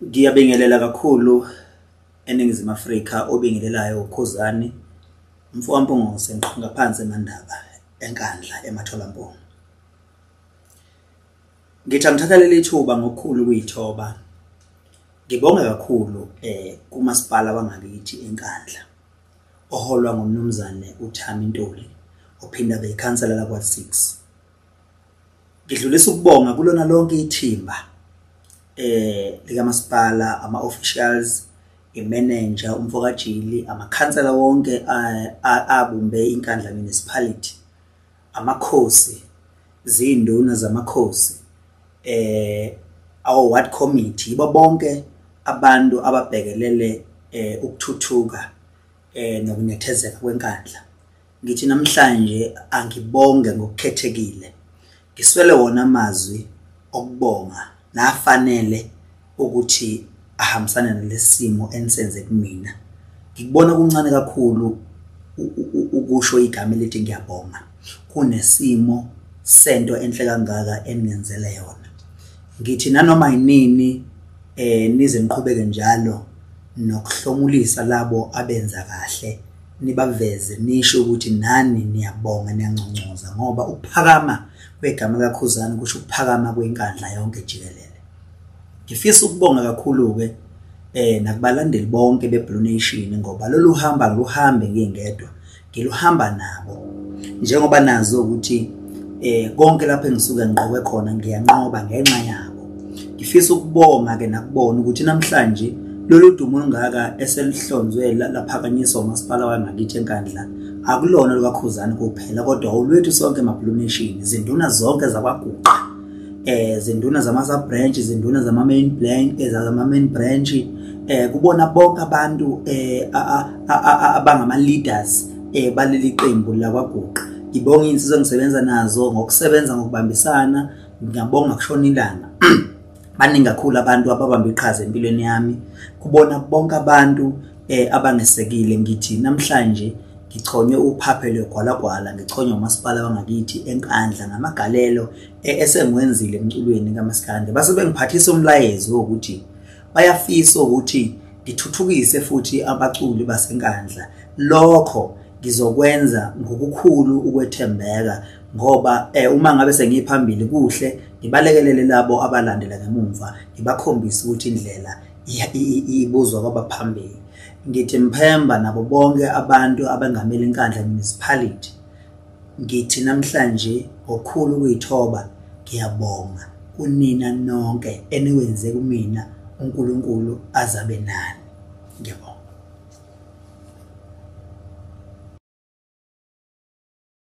Ngiyabingelela kakhulu eNingizimu Afrika obingelelayo Ukhuzani mfowampunguze ngaphansi emandaba enkandla ematholampilo. Ngithi ngithatha leli thuba ngokukhulu ukuyithoba. Ngibonga kakhulu kuMaspala wangakithi enkandla oholwa ngumnumzane uThami ophinda beyikhansela la kwa-6. Ngidlulisa ukubonga kulona lonke ithimba likaMaspala, ama-officials, i-manager, umfokajili, amakhansela wonke abumbe inkandla municipality, amakhosi, zinduna zamakhosi, our ward committee, yibo bonke abantu ababhekelele ukuthuthuka nokunethezeka kwenkandla. Ngithi namhlanje angibonge ngokukhethekile. Ngiswele wona amazwi okubonga nafanele ukuthi ahambisana nalesimo ensenze kumina. Ngikubona kuncane kakhulu ukusho igama elithi ngiyabonga kunesimo sento enhle kangaka enenzele yona. Ngithi nanoma yinini nize niqhubeke njalo nokuhlomulisa labo abenza kahle, nibaveze nisho ukuthi nani niyabonga niyanconcoza ngoba ukuphakama kwegama kaKhuzani kusho ukuphakama kwenkandla yonke jikelele. Ngifisa ukubonga kakhulu ke nakubalandeli bonke beBlue Nation ngoba lolu hamba luhambe ngingedwa, ngiluhamba nabo njengoba nazo ukuthi konke lapho engisuke ngiqoke khona ngiyanqoba ngenxa yabo. Ngifisa ukubonga ke nakubona ukuthi namhlanje lolu dumo olungaka eselihlonzwe laphakanyiswa uMaspala wangakithi enkandla akulona lukaKhuzani kuphela kodwa olwethu sonke emaBlue Nation, izinduna zonke zakwaGuqa, izinduna zama-sub branch, izinduna zama-main branch, kubona bonke abantu abangama-leaders baleli qembu lakwaGuqa. Ngibonga insizwa engisebenza nazo ngokusebenza ngokubambisana, ngiyabonga kushona ilanga. Baningi kakhulu abantu ababamba iqhaza empilweni yami, kubona bonke abantu abangesekile. Ngithi namhlanje ngichonywe uphaphelo gwalagwala, ngichonywe uMaspala wangakithi enkandla ngamagalelo esengwenzile emculweni kaMaskandi. Base bengiphathisa umlayezo ukuthi bayafisa ukuthi ngithuthukise futhi abaculi basenkandla. Lokho ngizokwenza ngokukhulu ukwethembeka ngoba uma ngabe sengiphambili kuhle ngibalekelele labo abalandela ngemuva, ngibakhombisa ukuthi indlela ibuzwa kwabaphambili. Ngithi mphemba nabo bonke abantu abangamele inkandla municipality. Ngithi namhlanje ngokukhulu ukuyithoba ngiyabonga kunina nonke eniwenze kumina, uNkulunkulu azabe nani. Ngiyabonga.